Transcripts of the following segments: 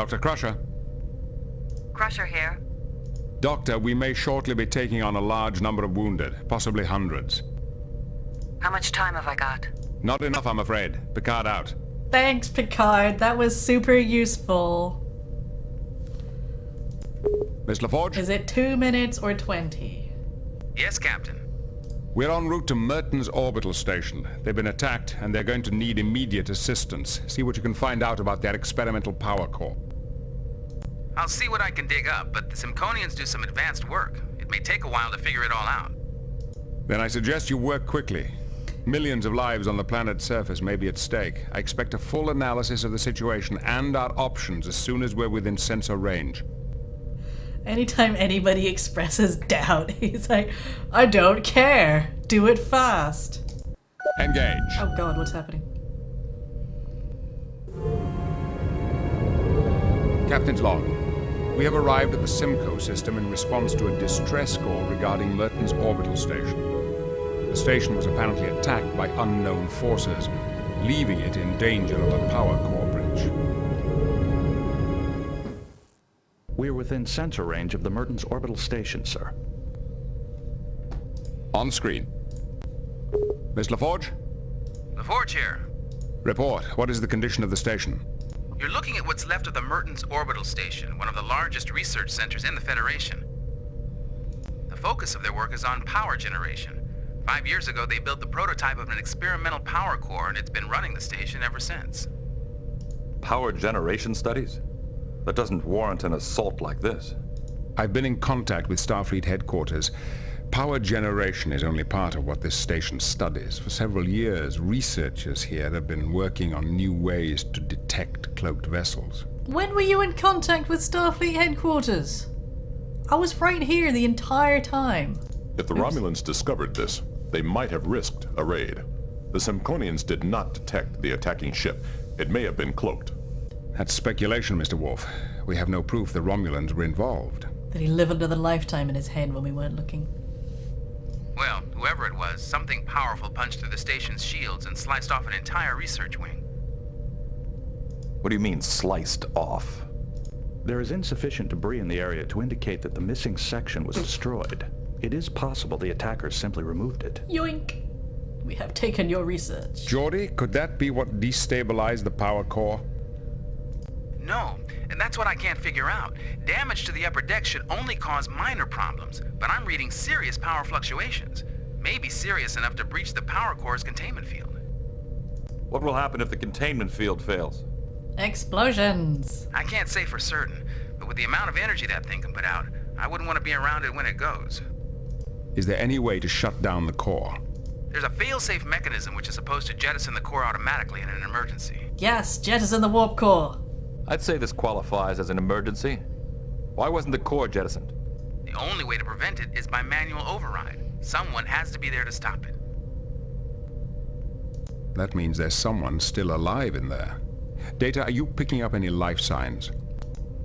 Dr. Crusher. Crusher here. Doctor, we may shortly be taking on a large number of wounded, possibly hundreds. How much time have I got? Not enough, I'm afraid. Picard out. Thanks, Picard. That was super useful. Miss LaForge? Is it 2 minutes or 20? Yes, Captain. We're en route to Merton's orbital station. They've been attacked, and they're going to need immediate assistance. See what you can find out about their experimental power core. I'll see what I can dig up, but the Simconians do some advanced work. It may take a while to figure it all out. Then I suggest you work quickly. Millions of lives on the planet's surface may be at stake. I expect a full analysis of the situation and our options as soon as we're within sensor range. Anytime anybody expresses doubt, he's like, I don't care. Do it fast. Engage. Oh god, what's happening? Captain's log. We have arrived at the Simcoe system in response to a distress call regarding Merton's orbital station. The station was apparently attacked by unknown forces, leaving it in danger of a power core breach. We're within sensor range of the Merton's orbital station, sir. On screen. Miss LaForge? LaForge here. Report. What is the condition of the station? You're looking at what's left of the Merton's orbital station, one of the largest research centers in the Federation. The focus of their work is on power generation. 5 years ago, they built the prototype of an experimental power core, and it's been running the station ever since. Power generation studies? That doesn't warrant an assault like this. I've been in contact with Starfleet headquarters. Power generation is only part of what this station studies. For several years, researchers here have been working on new ways to detect cloaked vessels. When were you in contact with Starfleet headquarters? I was right here the entire time. If the Romulans discovered this, they might have risked a raid. The Simconians did not detect the attacking ship. It may have been cloaked. That's speculation, Mr. Worf. We have no proof the Romulans were involved. Did he live another lifetime in his head when we weren't looking? Well, whoever it was, something powerful punched through the station's shields and sliced off an entire research wing. What do you mean, sliced off? There is insufficient debris in the area to indicate that the missing section was destroyed. It is possible the attackers simply removed it. Yoink! We have taken your research. Geordi, could that be what destabilized the power core? No, and that's what I can't figure out. Damage to the upper deck should only cause minor problems, but I'm reading serious power fluctuations. Maybe serious enough to breach the power core's containment field. What will happen if the containment field fails? Explosions! I can't say for certain, but with the amount of energy that thing can put out, I wouldn't want to be around it when it goes. Is there any way to shut down the core? There's a fail-safe mechanism which is supposed to jettison the core automatically in an emergency. Yes, jettison the warp core! I'd say this qualifies as an emergency. Why wasn't the core jettisoned? The only way to prevent it is by manual override. Someone has to be there to stop it. That means there's someone still alive in there. Data, are you picking up any life signs?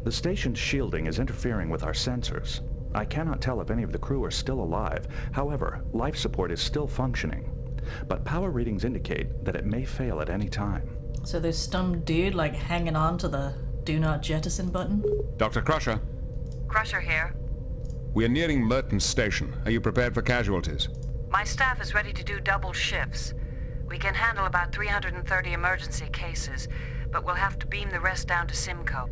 The station's shielding is interfering with our sensors. I cannot tell if any of the crew are still alive. However, life support is still functioning. But power readings indicate that it may fail at any time. So there's some dude like hanging on to the do not jettison button? Dr. Crusher, Crusher here. we are nearing Merton's station. Are you prepared for casualties? My staff is ready to do double shifts. We can handle about 330 emergency cases, but we'll have to beam the rest down to Simcoe.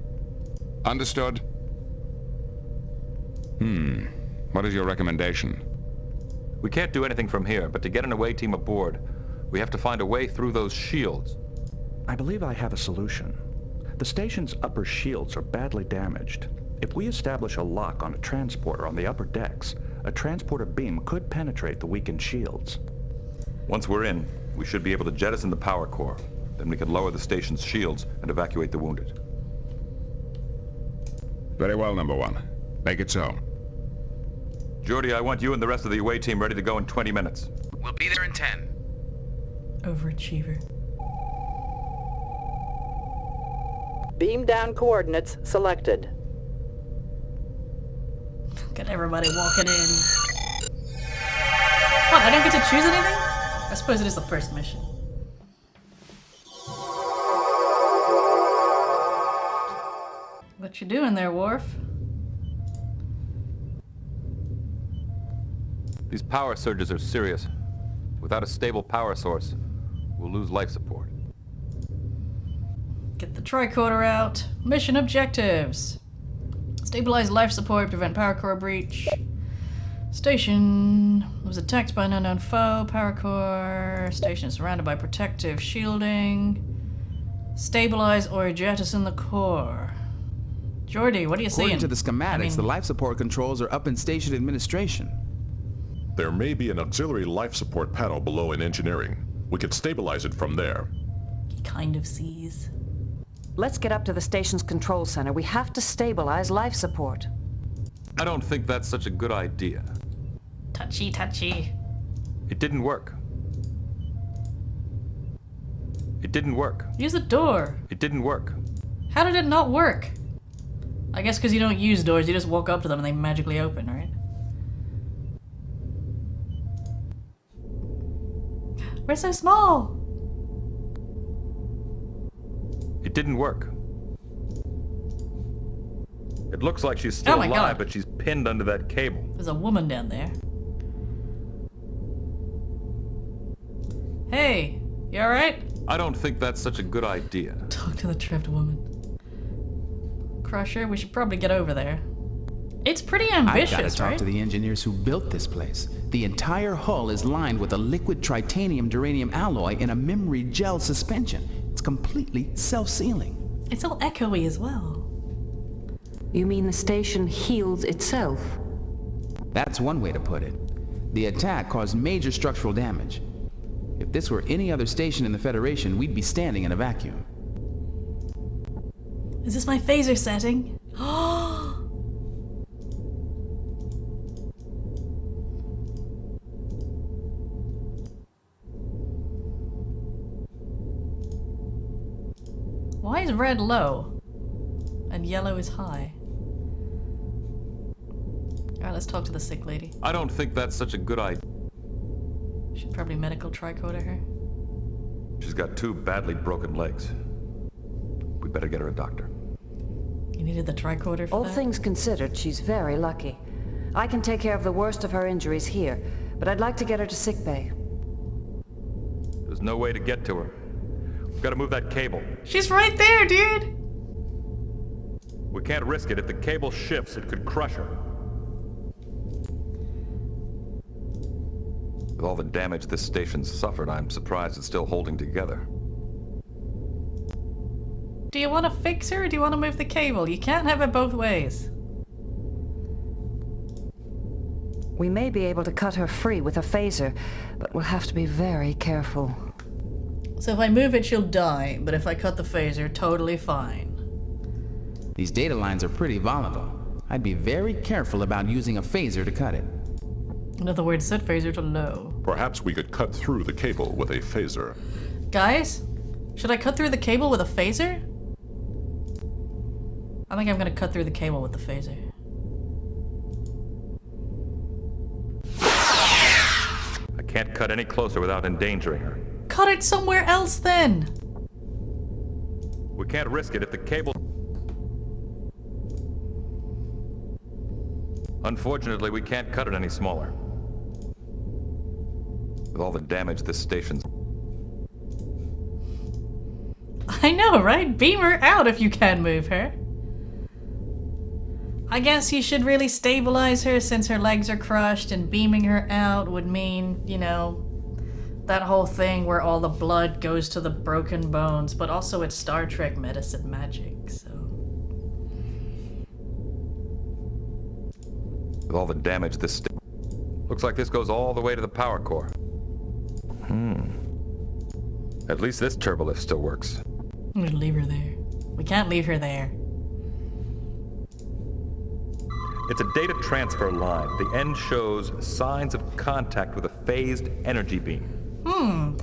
Understood. What is your recommendation? We can't do anything from here, but to get an away team aboard, we have to find a way through those shields. I believe I have a solution. The station's upper shields are badly damaged. If we establish a lock on a transporter on the upper decks, a transporter beam could penetrate the weakened shields. Once we're in, we should be able to jettison the power core. Then we can lower the station's shields and evacuate the wounded. Very well, number one. Make it so. Geordi, I want you and the rest of the away team ready to go in 20 minutes. We'll be there in 10. Overachiever. Beam down coordinates selected. Got everybody walking in. What, I don't get to choose anything? I suppose it is the first mission. What you doing there, Worf? These power surges are serious. Without a stable power source, we'll lose life support. Get the tricorder out. Mission objectives. Stabilize life support, prevent power core breach. Station was attacked by an unknown foe. Power core. Station is surrounded by protective shielding. Stabilize or jettison the core. Jordy, what are you seeing? According to the schematics, the life support controls are up in station administration. There may be an auxiliary life support panel below in engineering. We could stabilize it from there. He kind of sees. Let's get up to the station's control center. We have to stabilize life support. I don't think that's such a good idea. Touchy, touchy. It didn't work. It didn't work. Use the door. It didn't work. How did it not work? I guess because you don't use doors, you just walk up to them and they magically open, right? We're so small! It didn't work. It looks like she's still Oh my alive, God. but she's pinned under that cable. There's a woman down there. Hey, you alright? I don't think that's such a good idea. Talk to the trapped woman. Crusher, we should probably get over there. It's pretty I've ambitious, got to talk right? to the engineers who built this place. The entire hull is lined with a liquid tritanium-duranium alloy in a memory gel suspension. It's completely self-sealing. It's all echoey as well. You mean the station heals itself? That's one way to put it. The attack caused major structural damage. If this were any other station in the Federation, we'd be standing in a vacuum. Is this my phaser setting? Why is red low and yellow is high? Alright, let's talk to the sick lady. I don't think that's such a good idea. Should probably medical tricorder her. She's got 2 badly broken legs. We better get her a doctor. You needed the tricorder for All that? things considered, she's very lucky. I can take care of the worst of her injuries here, but I'd like to get her to sickbay. There's no way to get to her. We've got to move that cable. She's right there, dude! We can't risk it. If the cable shifts, it could crush her. With all the damage this station's suffered, I'm surprised it's still holding together. Do you want to fix her or do you want to move the cable? You can't have it both ways. We may be able to cut her free with a phaser, but we'll have to be very careful. So if I move it, she'll die, but if I cut the phaser, totally fine. These data lines are pretty volatile. I'd be very careful about using a phaser to cut it. In other words, set phaser to low. Perhaps we could cut through the cable with a phaser. Guys, should I cut through the cable with a phaser? I think I'm gonna cut through the cable with the phaser. I can't cut any closer without endangering her. Cut it somewhere else then! We can't risk it if the cable... Unfortunately, we can't cut it any smaller. With all the damage this station's... I know, right? Beam her out if you can move her. I guess you should really stabilize her since her legs are crushed, and beaming her out would mean, you know, that whole thing where all the blood goes to the broken bones, but also it's Star Trek medicine magic, so... With all the damage this looks like this goes all the way to the power core. At least this turbolift still works. I'm gonna leave her there. We can't leave her there. It's a data transfer line. The end shows signs of contact with a phased energy beam.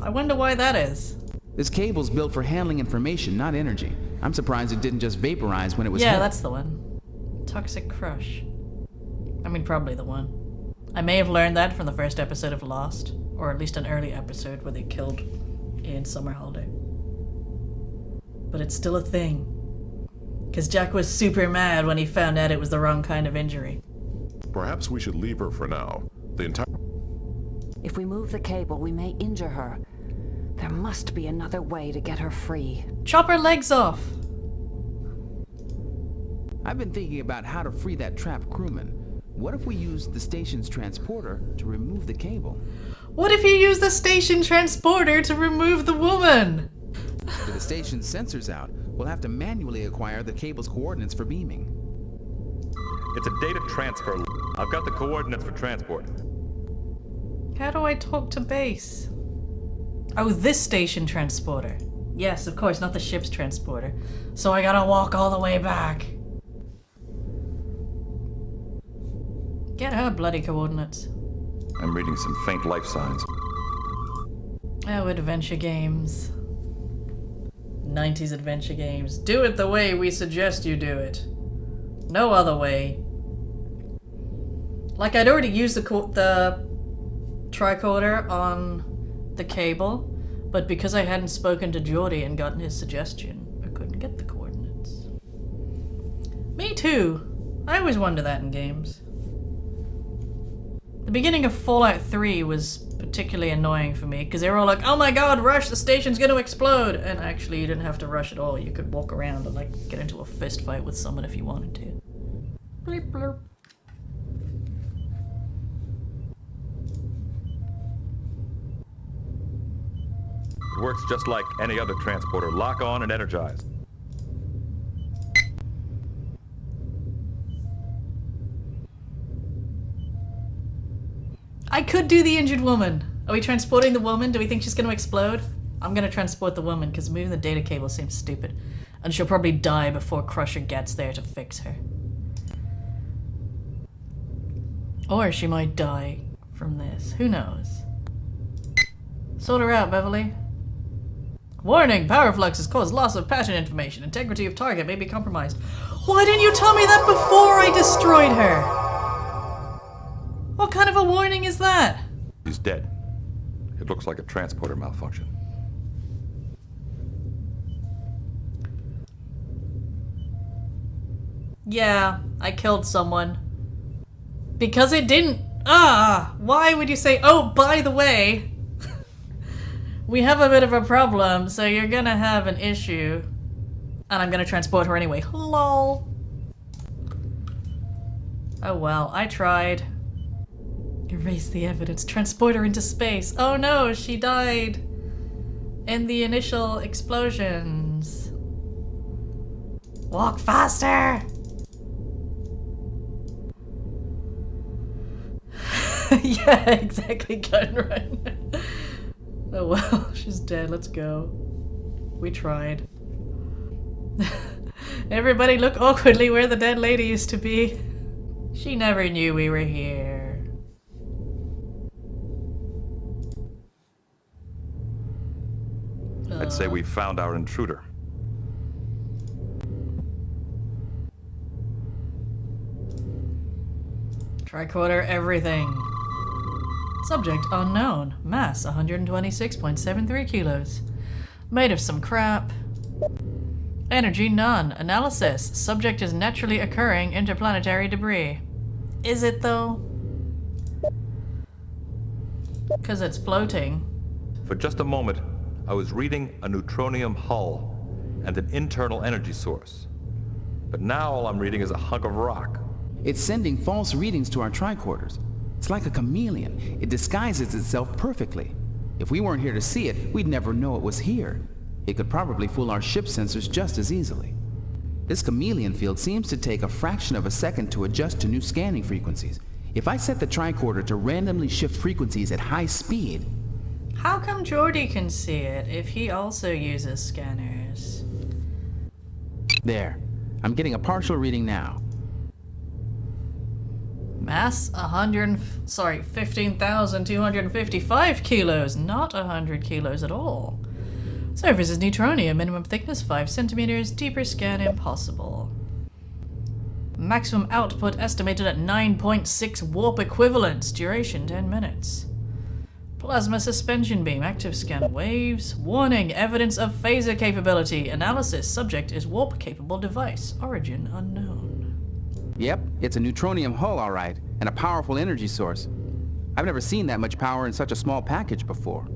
I wonder why that is. This cable's built for handling information, not energy. I'm surprised it didn't just vaporize when it was Yeah, hit. that's the one. Toxic Crush. I mean, probably the one. I may have learned that from the first episode of Lost, or at least an early episode where they killed Ian Somerhalder. But it's still a thing. Because Jack was super mad when he found out it was the wrong kind of injury. Perhaps we should leave her for now. The entire... If we move the cable, we may injure her. There must be another way to get her free. Chop her legs off! I've been thinking about how to free that trapped crewman. What if we use the station's transporter to remove the cable? What if you use the station transporter to remove the woman? With the station's sensors out, we'll have to manually acquire the cable's coordinates for beaming. It's a data transfer. I've got the coordinates for transport. How do I talk to base? Oh, this station transporter. Yes, of course, not the ship's transporter. So I gotta walk all the way back. Get her bloody coordinates. I'm reading some faint life signs. Oh, adventure games. 90s adventure games. Do it the way we suggest you do it. No other way. Like, I'd already used the tricorder on the cable, but because I hadn't spoken to Geordie and gotten his suggestion, I couldn't get the coordinates. Me too. I always wonder that in games. The beginning of Fallout 3 was particularly annoying for me, because they were all like, oh my god, rush, the station's gonna explode! And actually, you didn't have to rush at all. You could walk around and, like, get into a fist fight with someone if you wanted to. Bleep blurp. It works just like any other transporter. Lock on and energize. I could do the injured woman. Are we transporting the woman? Do we think she's going to explode? I'm going to transport the woman because moving the data cable seems stupid. And she'll probably die before Crusher gets there to fix her. Or she might die from this. Who knows? Sort her out, Beverly. Warning! Power fluxes cause loss of pattern information. Integrity of target may be compromised. Why didn't you tell me that before I destroyed her? What kind of a warning is that? He's dead. It looks like a transporter malfunction. Yeah, I killed someone. Because it didn't... why would you say, oh, by the way, we have a bit of a problem, so you're gonna have an issue. And I'm gonna transport her anyway. Lol. Oh well, I tried. Erase the evidence. Transport her into space. Oh no, she died in the initial explosions. Walk faster! Yeah, exactly, gun run. Oh well, she's dead. Let's go. We tried. Everybody look awkwardly where the dead lady used to be. She never knew we were here. I'd say we found our intruder. Tricorder everything. Subject unknown. Mass 126.73 kilos. Made of some crap. Energy none. Analysis. Subject is naturally occurring interplanetary debris. Is it though? Because it's floating. For just a moment, I was reading a neutronium hull and an internal energy source. But now all I'm reading is a hunk of rock. It's sending false readings to our tricorders. It's like a chameleon. It disguises itself perfectly. If we weren't here to see it, we'd never know it was here. It could probably fool our ship sensors just as easily. This chameleon field seems to take a fraction of a second to adjust to new scanning frequencies. If I set the tricorder to randomly shift frequencies at high speed... How come Geordie can see it if he also uses scanners? There. I'm getting a partial reading now. Mass 15,255 kilos, not 100 kilos at all. Surface is neutronium, minimum thickness 5 centimeters, deeper scan impossible. Maximum output estimated at 9.6 warp equivalents, duration 10 minutes. Plasma suspension beam. Active scan waves. Warning. Evidence of phaser capability. Analysis. Subject is warp-capable device. Origin unknown. Yep, it's a neutronium hull, all right, and a powerful energy source. I've never seen that much power in such a small package before.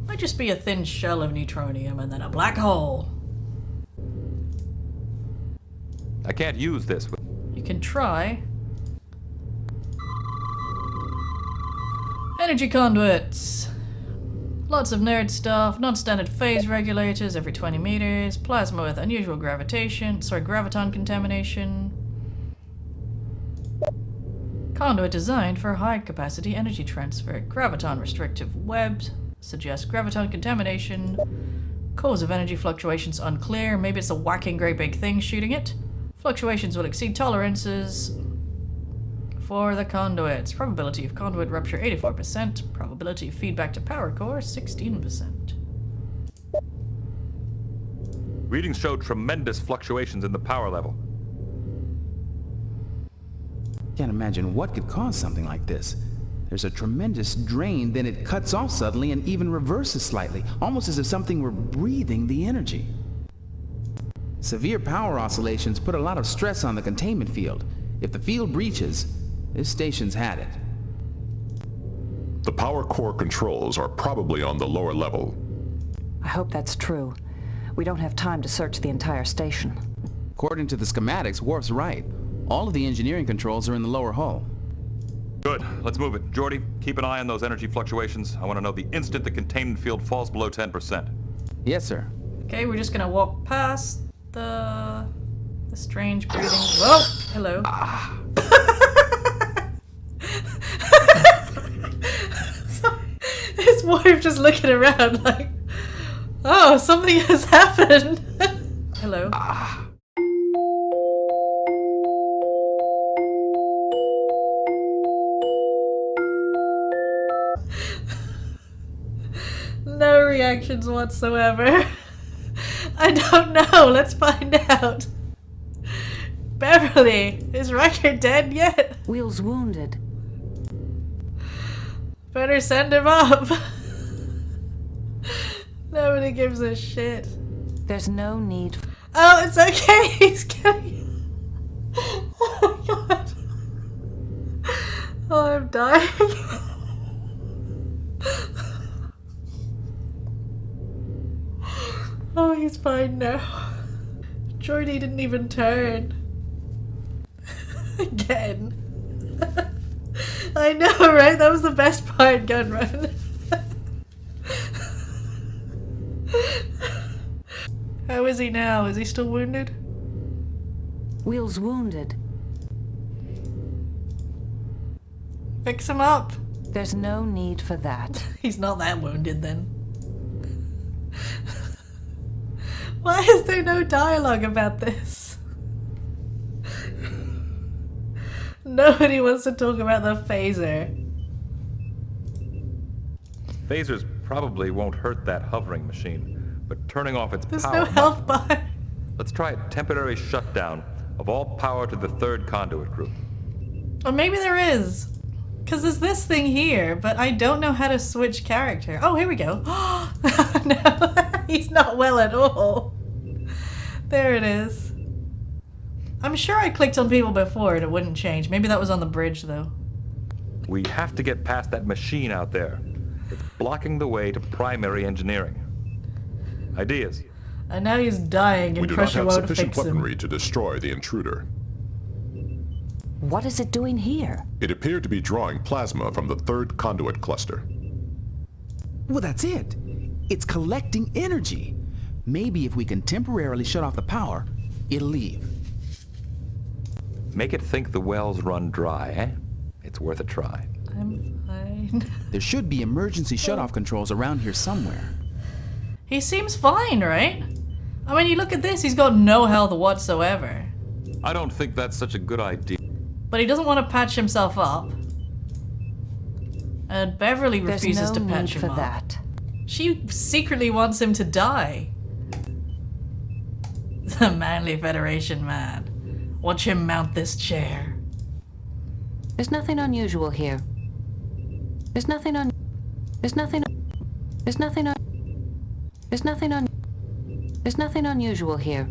Might just be a thin shell of neutronium and then a black hole. I can't use this. You can try. Energy conduits. Lots of nerd stuff. Non-standard phase regulators every 20 meters. Plasma with unusual graviton contamination. Conduit designed for high-capacity energy transfer. Graviton restrictive webs. Suggests graviton contamination. Cause of energy fluctuations unclear. Maybe it's a whacking great big thing shooting it. Fluctuations will exceed tolerances for the conduits. Probability of conduit rupture 84%. Probability of feedback to power core 16%. Readings show tremendous fluctuations in the power level. Can't imagine what could cause something like this. There's a tremendous drain, then it cuts off suddenly and even reverses slightly, almost as if something were breathing the energy. Severe power oscillations put a lot of stress on the containment field. If the field breaches, this station's had it. The power core controls are probably on the lower level. I hope that's true. We don't have time to search the entire station. According to the schematics, Worf's right. All of the engineering controls are in the lower hull. Good, let's move it. Geordi, keep an eye on those energy fluctuations. I want to know the instant the containment field falls below 10%. Yes, sir. Okay, we're just gonna walk past the strange breathing. Whoa! Hello. His wife just looking around like, oh, something has happened. Hello. No reactions whatsoever. I don't know. Let's find out. Beverly, is Riker dead yet? Wheel's wounded. Better send him up. Nobody gives a shit. There's no need. Oh, it's okay. He's getting. Oh my god. Oh, I'm dying. Oh, he's fine now. Geordi didn't even turn. Again. I know, right? That was the best part, Gunrun. How is he now? Is he still wounded? Wheel's wounded. Fix him up. There's no need for that. He's not that wounded then. Why is there no dialogue about this? Nobody wants to talk about the phaser. Phasers probably won't hurt that hovering machine, but turning off its There's power... no health bar. Let's try a temporary shutdown of all power to the third conduit group. Or maybe there is. Because there's this thing here, but I don't know how to switch character. Oh, here we go. No, he's not well at all. There it is. I'm sure I clicked on people before and it wouldn't change. Maybe that was on the bridge, though. We have to get past that machine out there. It's blocking the way to primary engineering. Ideas? And now he's dying and We do not Crusher have won't sufficient fix him. weaponry to destroy the intruder. What is it doing here? It appeared to be drawing plasma from the third conduit cluster. Well, that's it. It's collecting energy. Maybe if we can temporarily shut off the power, it'll leave. Make it think the wells run dry, eh? It's worth a try. I'm fine. There should be emergency shutoff controls around here somewhere. He seems fine, right? I mean, you look at this, he's got no health whatsoever. I don't think that's such a good idea. But he doesn't want to patch himself up. And Beverly There's refuses no to patch need him for up. that. She secretly wants him to die. The manly Federation man. Watch him mount this chair. There's nothing unusual here. There's nothing There's nothing unusual here.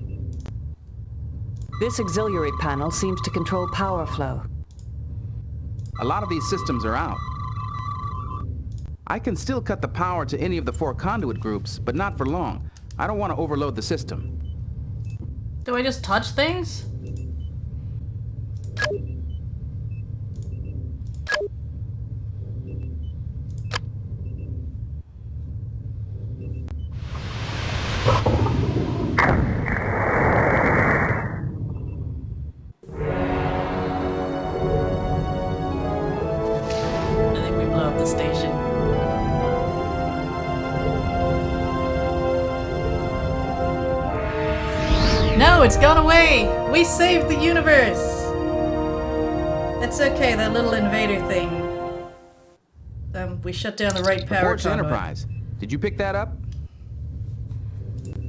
This auxiliary panel seems to control power flow. A lot of these systems are out. I can still cut the power to any of the 4 conduit groups, but not for long. I don't want to overload the system. Do I just touch things? I think we blew up the station. No, it's gone away! We saved the universe! It's okay, that little invader thing. We shut down the right power Verge conduit. Enterprise. Did you pick that up?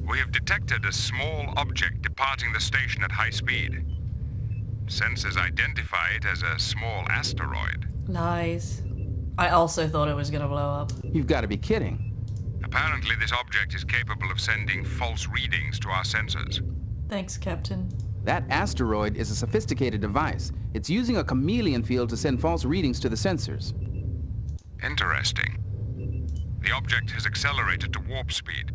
We have detected a small object departing the station at high speed. Sensors identify it as a small asteroid. Lies. I also thought it was gonna blow up. You've got to be kidding. Apparently, this object is capable of sending false readings to our sensors. Thanks, Captain. That asteroid is a sophisticated device. It's using a chameleon field to send false readings to the sensors. Interesting. The object has accelerated to warp speed.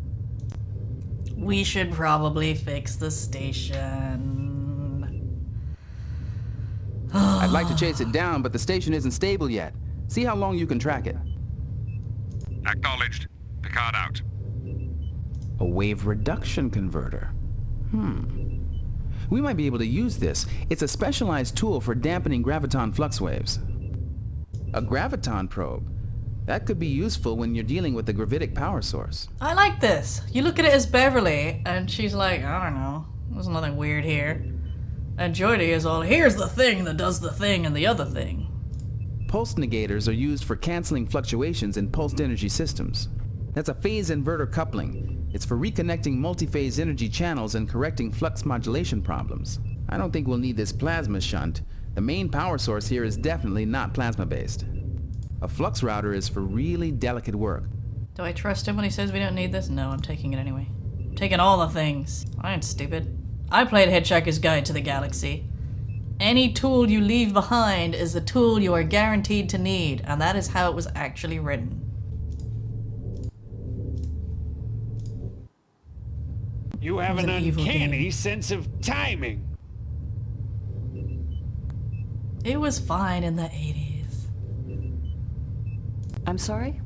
We should probably fix the station. I'd like to chase it down, but the station isn't stable yet. See how long you can track it. Acknowledged. Picard out. A wave reduction converter. We might be able to use this. It's a specialized tool for dampening graviton flux waves. A graviton probe. That could be useful when you're dealing with the gravitic power source. I like this. You look at it as Beverly, and she's like, I don't know. There's nothing weird here. And Geordi is all, here's the thing that does the thing and the other thing. Pulse negators are used for canceling fluctuations in pulsed energy systems. That's a phase inverter coupling. It's for reconnecting multi-phase energy channels and correcting flux modulation problems. I don't think we'll need this plasma shunt. The main power source here is definitely not plasma-based. A flux router is for really delicate work. Do I trust him when he says we don't need this? No, I'm taking it anyway. I'm taking all the things. I ain't stupid. I played Hitchhiker's Guide to the Galaxy. Any tool you leave behind is the tool you are guaranteed to need, and that is how it was actually written. You have It's an an evil uncanny game. sense of timing. It was fine in the 80s. I'm sorry?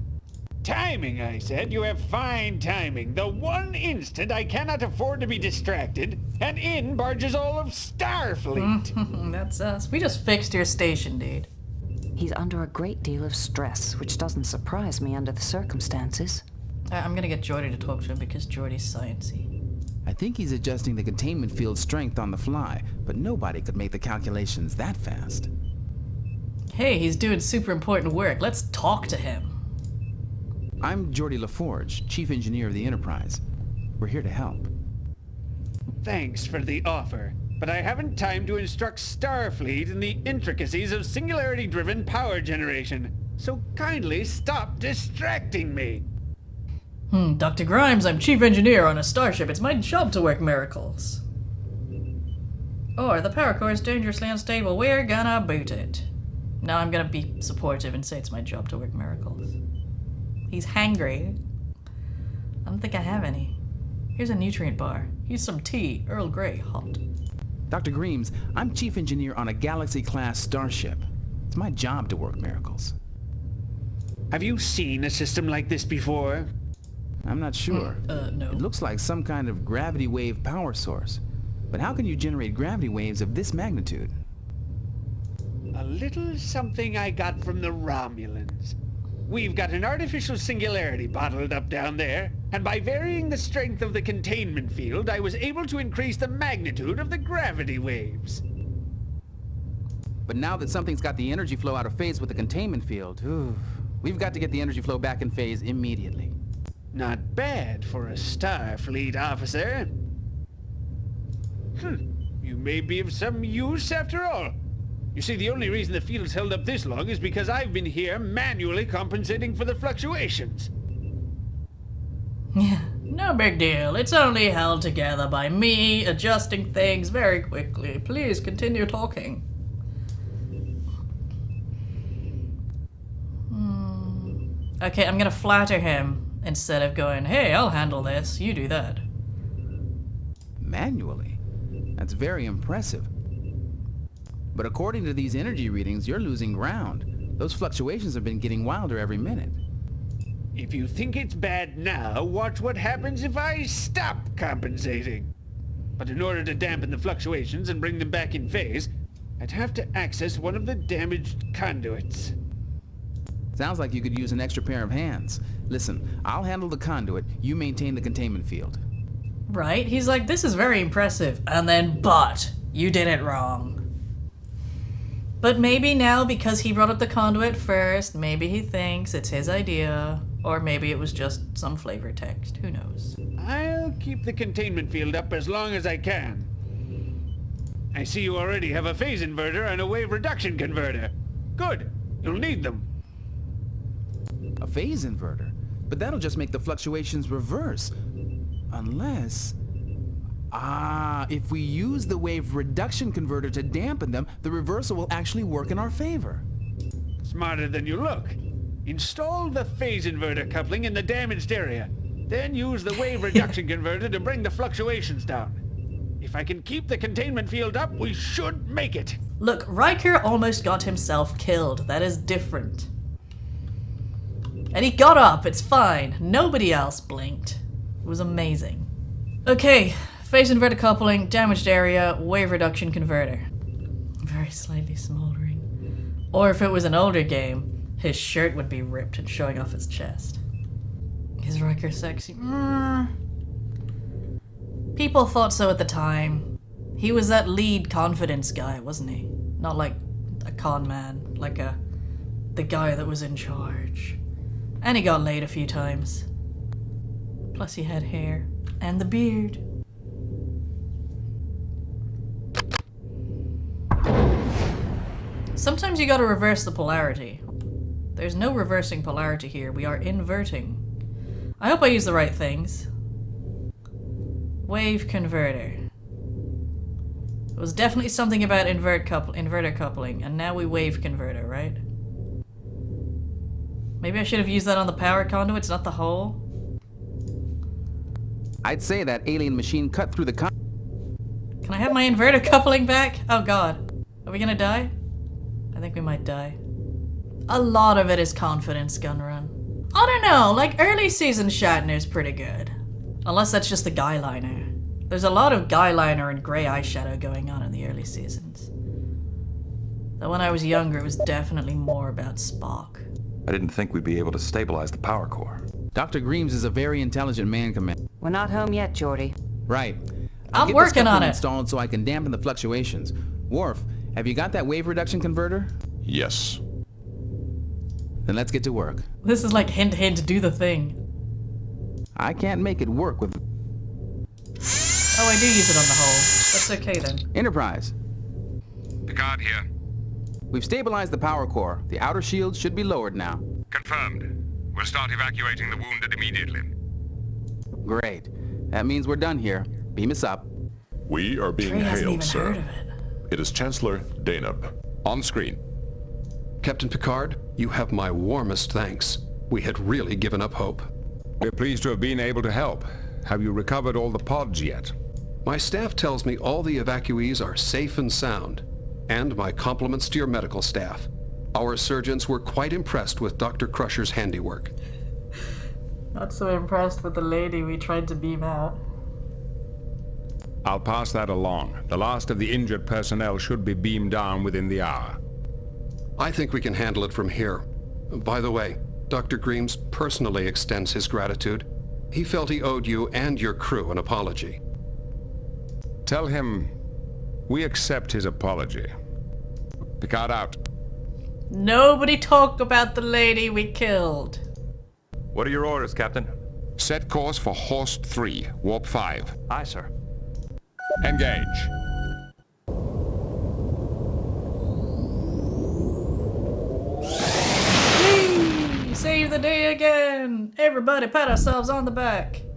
Timing, I said. You have fine timing. The one instant I cannot afford to be distracted, and in barges all of Starfleet. That's us. We just fixed your station, dude. He's under a great deal of stress, which doesn't surprise me under the circumstances. I'm gonna get Geordi to talk to him because Geordi's sciencey. I think he's adjusting the containment field strength on the fly, but nobody could make the calculations that fast. Hey, he's doing super important work. Let's talk to him. I'm Geordi LaForge, Chief Engineer of the Enterprise. We're here to help. Thanks for the offer, but I haven't time to instruct Starfleet in the intricacies of singularity-driven power generation. So kindly stop distracting me. Dr. Grimes, I'm chief engineer on a starship. It's my job to work miracles. Or the power core is dangerously unstable. We're gonna boot it. No, I'm gonna be supportive and say it's my job to work miracles. He's hangry. I don't think I have any. Here's a nutrient bar. Here's some tea, Earl Grey, hot. Dr. Greaves, I'm Chief Engineer on a Galaxy-class starship. It's my job to work miracles. Have you seen a system like this before? I'm not sure. No. It looks like some kind of gravity wave power source. But how can you generate gravity waves of this magnitude? A little something I got from the Romulans. We've got an artificial singularity bottled up down there, and by varying the strength of the containment field, I was able to increase the magnitude of the gravity waves. But now that something's got the energy flow out of phase with the containment field, we've got to get the energy flow back in phase immediately. Not bad for a Starfleet officer. You may be of some use after all. You see, the only reason the field's held up this long is because I've been here manually compensating for the fluctuations. Yeah, no big deal. It's only held together by me adjusting things very quickly. Please continue talking. Okay, I'm gonna flatter him instead of going, hey, I'll handle this, you do that. Manually? That's very impressive. But according to these energy readings, you're losing ground. Those fluctuations have been getting wilder every minute. If you think it's bad now, watch what happens if I stop compensating. But in order to dampen the fluctuations and bring them back in phase, I'd have to access one of the damaged conduits. Sounds like you could use an extra pair of hands. Listen, I'll handle the conduit, you maintain the containment field. Right? He's like, this is very impressive. And then, but, you did it wrong. But maybe now, because he brought up the conduit first, maybe he thinks it's his idea. Or maybe it was just some flavor text. Who knows? I'll keep the containment field up as long as I can. I see you already have a phase inverter and a wave reduction converter. Good. You'll need them. A phase inverter? But that'll just make the fluctuations reverse. Unless... if we use the wave reduction converter to dampen them, the reversal will actually work in our favor. Smarter than you look. Install the phase inverter coupling in the damaged area. Then use the wave reduction converter to bring the fluctuations down. If I can keep the containment field up, we should make it. Look, Riker almost got himself killed. That is different. And he got up, it's fine. Nobody else blinked. It was amazing. Okay, phase inverter coupling, damaged area, wave reduction converter. Very slightly smoldering. Or if it was an older game, his shirt would be ripped and showing off his chest. Is Riker sexy? People thought so at the time. He was that lead confidence guy, wasn't he? Not like a con man, like the guy that was in charge. And he got laid a few times. Plus he had hair. And the beard. Sometimes you gotta reverse the polarity. There's no reversing polarity here. We are inverting. I hope I use the right things. Wave converter. It was definitely something about inverter coupling, and now we wave converter, right? Maybe I should have used that on the power conduits, not the hole. I'd say that alien machine cut through the Can I have my inverter coupling back? Oh god. Are we gonna die? I think we might die. A lot of it is confidence gun run. I don't know, like early season Shatner's pretty good. Unless that's just the guy liner. There's a lot of guy liner and grey eyeshadow going on in the early seasons. Though when I was younger, it was definitely more about Spock. I didn't think we'd be able to stabilize the power core. Dr. Greaves is a very intelligent man, Commander. We're not home yet, Geordi. Right. I'm Get working this on it. installed so I can dampen the fluctuations. Worf, have you got that wave reduction converter? Yes. Then let's get to work. This is like hint hint, do the thing. I can't make it work with... Oh, I do use it on the hole. That's okay then. Enterprise. Picard here. We've stabilized the power core. The outer shields should be lowered now. Confirmed. We'll start evacuating the wounded immediately. Great. That means we're done here. Beam us up. We are being Trey hasn't hailed, even sir. heard of it. It is Chancellor Danub. On screen. Captain Picard, you have my warmest thanks. We had really given up hope. We're pleased to have been able to help. Have you recovered all the pods yet? My staff tells me all the evacuees are safe and sound. And my compliments to your medical staff. Our surgeons were quite impressed with Dr. Crusher's handiwork. Not so impressed with the lady we tried to beam out. I'll pass that along. The last of the injured personnel should be beamed down within the hour. I think we can handle it from here. By the way, Dr. Greaves personally extends his gratitude. He felt he owed you and your crew an apology. Tell him we accept his apology. Picard out. Nobody talk about the lady we killed. What are your orders, Captain? Set course for Horst 3, Warp 5. Aye, sir. Engage. win! Everybody pat ourselves on the back.